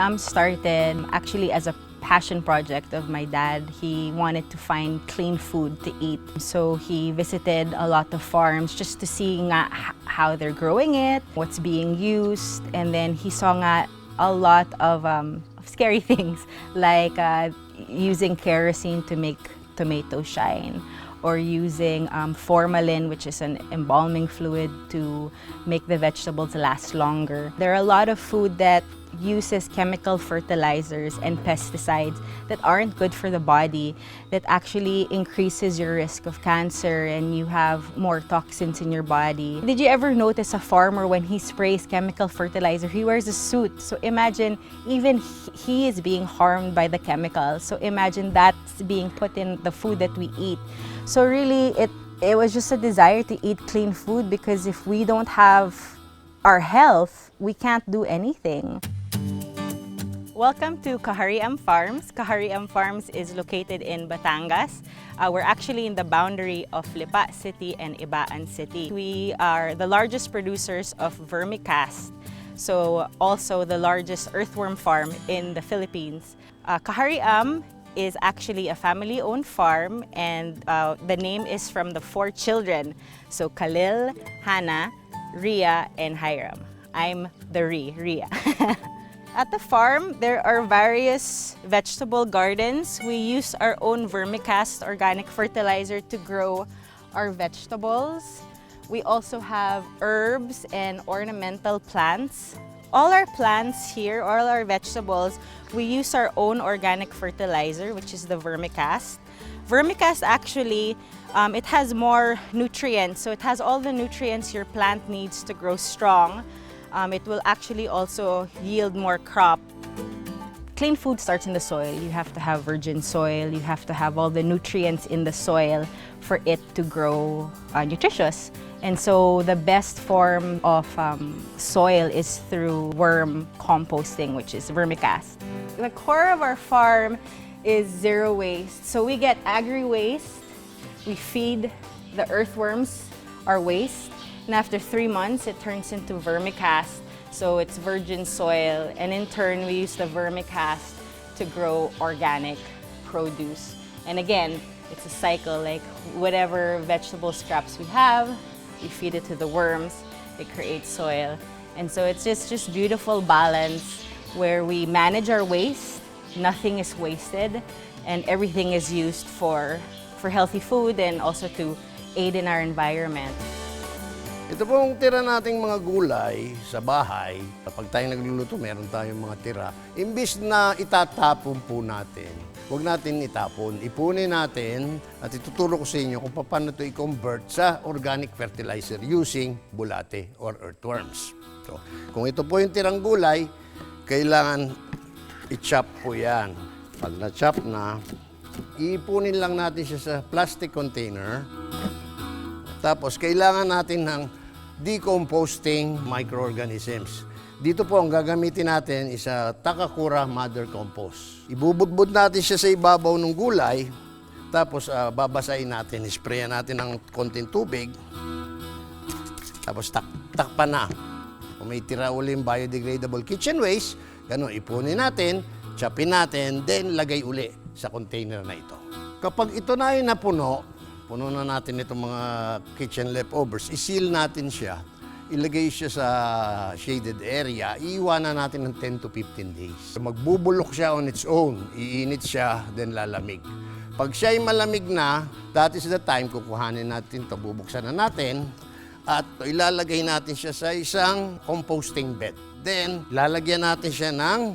Kahariam started actually as a passion project of my dad. He wanted to find clean food to eat. So he visited a lot of farms just to see how they're growing it, what's being used, and then he saw a lot of scary things like using kerosene to make tomatoes shine, or using formalin, which is an embalming fluid, to make the vegetables last longer. There are a lot of food that uses chemical fertilizers and pesticides that aren't good for the body, that actually increases your risk of cancer, and you have more toxins in your body. Did you ever notice a farmer, when he sprays chemical fertilizer, he wears a suit? So imagine, even he is being harmed by the chemicals. So imagine that's being put in the food that we eat. So really, it was just a desire to eat clean food, because if we don't have our health, we can't do anything. Welcome to Kahariam Farms. Kahariam Farms is located in Batangas. We're actually in the boundary of Lipa City and Ibaan City. We are the largest producers of vermicast, so also the largest earthworm farm in the Philippines. Kahariam is actually a family-owned farm, and the name is from the 4 children. So Khalil, Hannah, Ria, and Hiram. I'm the Ria. At the farm, there are various vegetable gardens. We use our own vermicast organic fertilizer to grow our vegetables. We also have herbs and ornamental plants. All our plants here, all our vegetables, we use our own organic fertilizer, which is the vermicast. Vermicast actually, it has more nutrients, so it has all the nutrients your plant needs to grow strong. It will actually also yield more crop. Clean food starts in the soil. You have to have virgin soil. You have to have all the nutrients in the soil for it to grow nutritious. And so the best form of soil is through worm composting, which is vermicast. The core of our farm is zero waste. So we get agri-waste. We feed the earthworms our waste. And after 3 months, it turns into vermicast. So it's virgin soil. And in turn, we use the vermicast to grow organic produce. And again, it's a cycle. Like whatever vegetable scraps we have, we feed it to the worms. It creates soil. And so it's just beautiful balance where we manage our waste. Nothing is wasted. And everything is used for healthy food and also to aid in our environment. Ito pong tira nating mga gulay sa bahay. Kapag tayo nagluluto, meron tayong mga tira. Imbis na itatapon po natin, huwag natin itapon. Ipunin natin at ituturo ko sa inyo kung paano ito i-convert sa organic fertilizer using bulate or earthworms. So, kung ito po yung tirang gulay, kailangan i-chop po yan. Pag na-chop na, ipunin lang natin siya sa plastic container. Tapos, kailangan natin ng decomposting microorganisms. Dito po, ang gagamitin natin is a Takakura mother compost. Ibubudbud natin siya sa ibabaw ng gulay, tapos babasahin natin, isprayan natin ng konting tubig, tapos takpan na. Kung may tira uli yung biodegradable kitchen waste, gano'n, ipunin natin, chopin natin, then lagay uli sa container na ito. Kapag ito na yung napuno, puno na natin itong mga kitchen leftovers, i-seal natin siya, ilagay siya sa shaded area, iiwanan natin ng 10 to 15 days. Magbubulok siya on its own, iinit siya, then lalamig. Pag siya ay malamig na, that is the time kukuhanin natin ito, bubuksan na natin, at ilalagay natin siya sa isang composting bed. Then, lalagyan natin siya ng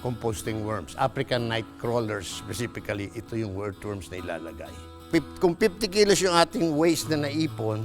composting worms, African night crawlers specifically, ito yung earthworms na ilalagay. Kung 50 kilos yung ating waste na naipon,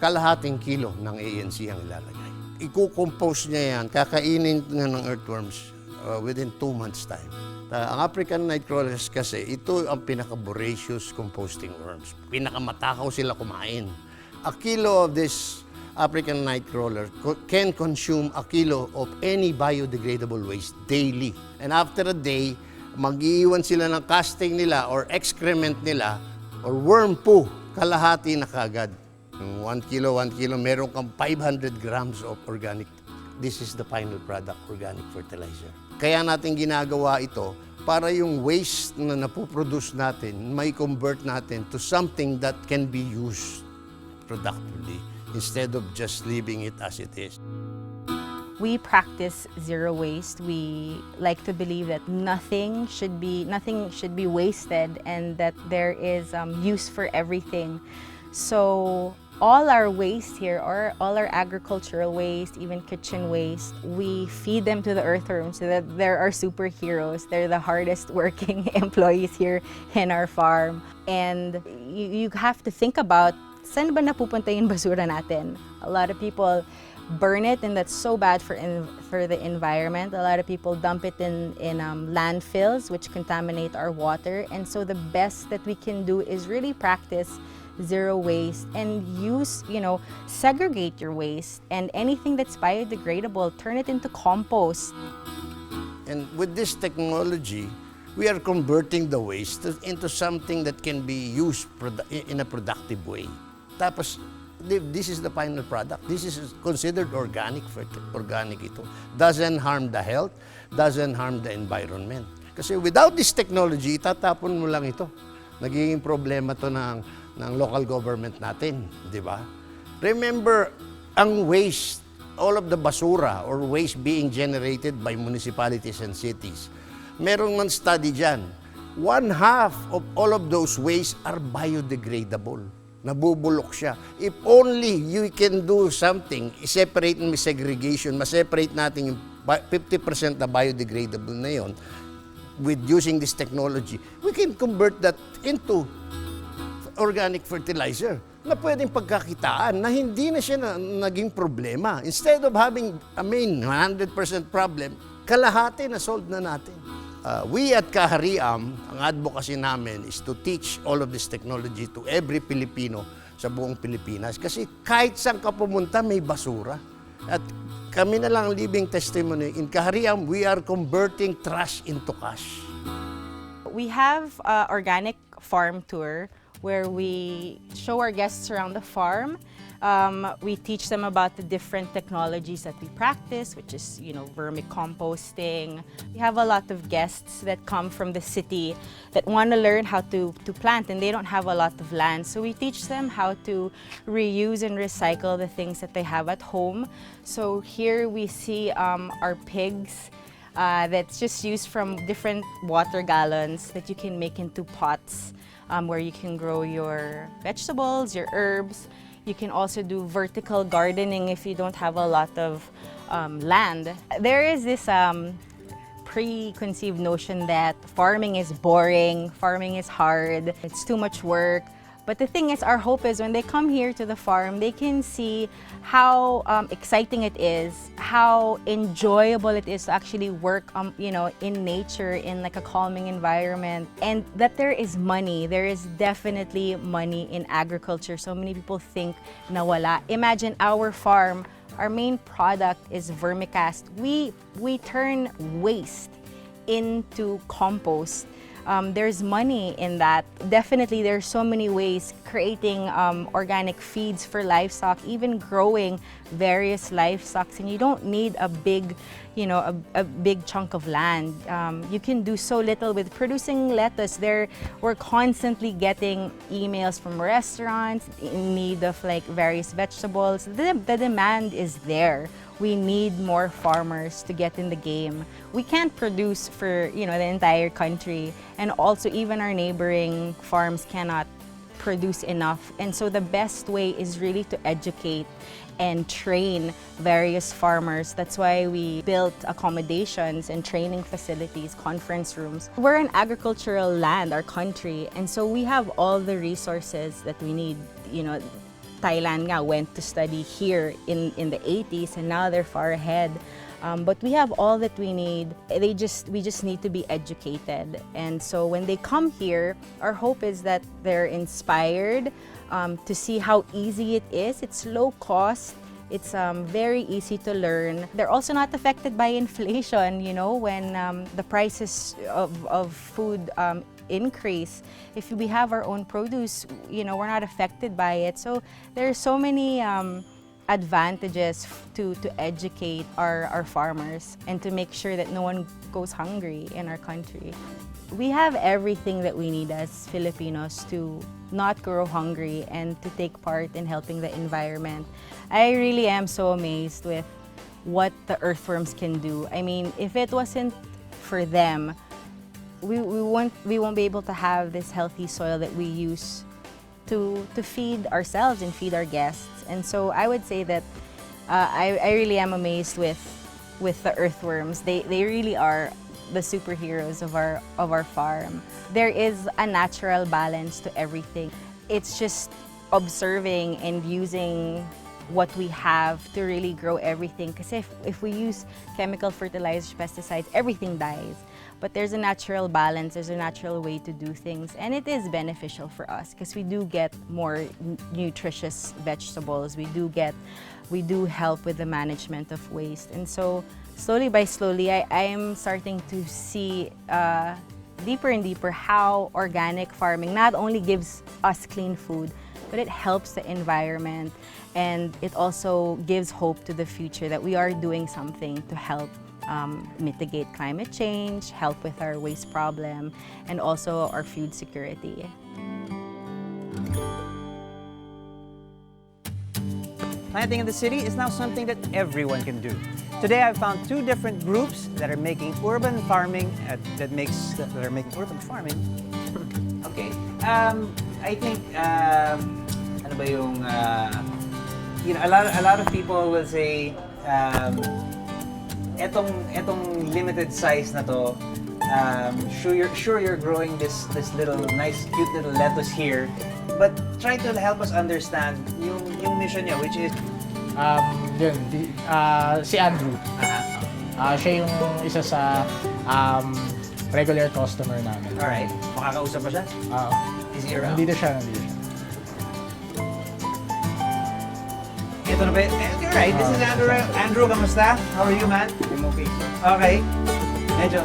kalahating kilo ng ANC ang ilalagay. Iko-compose niya yan, kakainin nga ng earthworms within 2 months' time. Ang African night crawlers kasi, ito ang pinaka-voracious composting worms. Pinakamatakaw sila kumain. A kilo of this African night crawler can consume a kilo of any biodegradable waste daily. And after a day, mag-iiwan sila ng casting nila or excrement nila or worm poo, kalahati na kagad. 1 kilo, meron kang 500 grams of organic. This is the final product, organic fertilizer. Kaya natin ginagawa ito para yung waste na napoproduce natin, may convert natin to something that can be used productively instead of just leaving it as it is. We practice zero waste. We like to believe that nothing should be wasted, and that there is use for everything. So all our waste here, or all our agricultural waste, even kitchen waste, we feed them to the earthworms so that they're our superheroes. They're the hardest working employees here in our farm. And you have to think about, saan ba napupunta yung basura natin? A lot of people burn it, and that's so bad for the environment. A lot of people dump it in landfills, which contaminate our water. And so the best that we can do is really practice zero waste and use, segregate your waste, and anything that's biodegradable, turn it into compost. And with this technology, we are converting the waste into something that can be used in a productive way. Tapos, this is the final product. This is considered organic ito. Doesn't harm the health, doesn't harm the environment. Kasi without this technology, itatapon mo lang ito. Nagiging problema to ng local government natin, di ba? Remember, ang waste, all of the basura or waste being generated by municipalities and cities, merong man study dyan, 1/2 of all of those waste are biodegradable. Nabubulok siya. If only you can do something, separate and segregation, ma-separate natin yung 50% na biodegradable na yon with using this technology, we can convert that into organic fertilizer na pwedeng pagkakitaan na hindi na siya naging problema. Instead of having 100% problem, kalahati na solve na natin. We at Kahariam, ang advocacy namin is to teach all of this technology to every Filipino sa buong Pilipinas. Kasi kahit saan ka pumunta, may basura. At kami na lang living testimony. In Kahariam, we are converting trash into cash. We have an organic farm tour where we show our guests around the farm. We teach them about the different technologies that we practice, which is, vermicomposting. We have a lot of guests that come from the city that want to learn how to plant, and they don't have a lot of land. So we teach them how to reuse and recycle the things that they have at home. So here we see our pigs that's just used from different water gallons that you can make into pots where you can grow your vegetables, your herbs. You can also do vertical gardening if you don't have a lot of land. There is this preconceived notion that farming is boring, farming is hard, it's too much work. But the thing is, our hope is when they come here to the farm, they can see how exciting it is, how enjoyable it is to actually work, in nature, in like a calming environment, and that there is money. There is definitely money in agriculture. So many people think na wala. Imagine our farm. Our main product is vermicast. We turn waste into compost. There's money in that. Definitely, there's so many ways creating organic feeds for livestock, even growing various livestock, and you don't need a big, a big chunk of land. You can do so little with producing lettuce. We're constantly getting emails from restaurants in need of like various vegetables. The demand is there. We need more farmers to get in the game. We can't produce for the entire country, and also even our neighboring farms cannot produce enough. And so the best way is really to educate and train various farmers. That's why we built accommodations and training facilities, conference rooms. We're an agricultural land, our country, and so we have all the resources that we need. Thailand went to study here in the 80s, and now they're far ahead. But we have all that we need. We just need to be educated. And so when they come here, our hope is that they're inspired to see how easy it is. It's low cost. It's very easy to learn. They're also not affected by inflation, when the prices of food increase. If we have our own produce, we're not affected by it. So there are so many advantages to educate our farmers and to make sure that no one goes hungry in our country. We have everything that we need as Filipinos to not grow hungry and to take part in helping the environment. I really am so amazed with what the earthworms can do. I mean, if it wasn't for them, we won't be able to have this healthy soil that we use to feed ourselves and feed our guests. And so I would say that I really am amazed with the earthworms. They really are the superheroes of our farm. There is a natural balance to everything. It's just observing and using what we have to really grow everything. Because if we use chemical fertilizers, pesticides, everything dies. But there's a natural balance, there's a natural way to do things, and it is beneficial for us because we do get more nutritious vegetables. We do help with the management of waste. And so slowly by slowly, I am starting to see deeper and deeper how organic farming not only gives us clean food, but it helps the environment, and it also gives hope to the future that we are doing something to help mitigate climate change, help with our waste problem, and also our food security. Planting in the city is now something that everyone can do. Today I've found two different groups that are making urban farming, that are making urban farming. Okay. I think ano ba yung a lot of people will say etong limited size na to, sure you're growing this little nice cute little lettuce here, but try to help us understand yung mission niya, which is si Andrew. Siya yung isa sa regular customer namin. Alright, makakausap ba siya? Is he around? Nandito siya. Ito na ba? Alright, this is Andrew. Andrew, kamusta? How are you, man? I'm okay. Okay. Medyo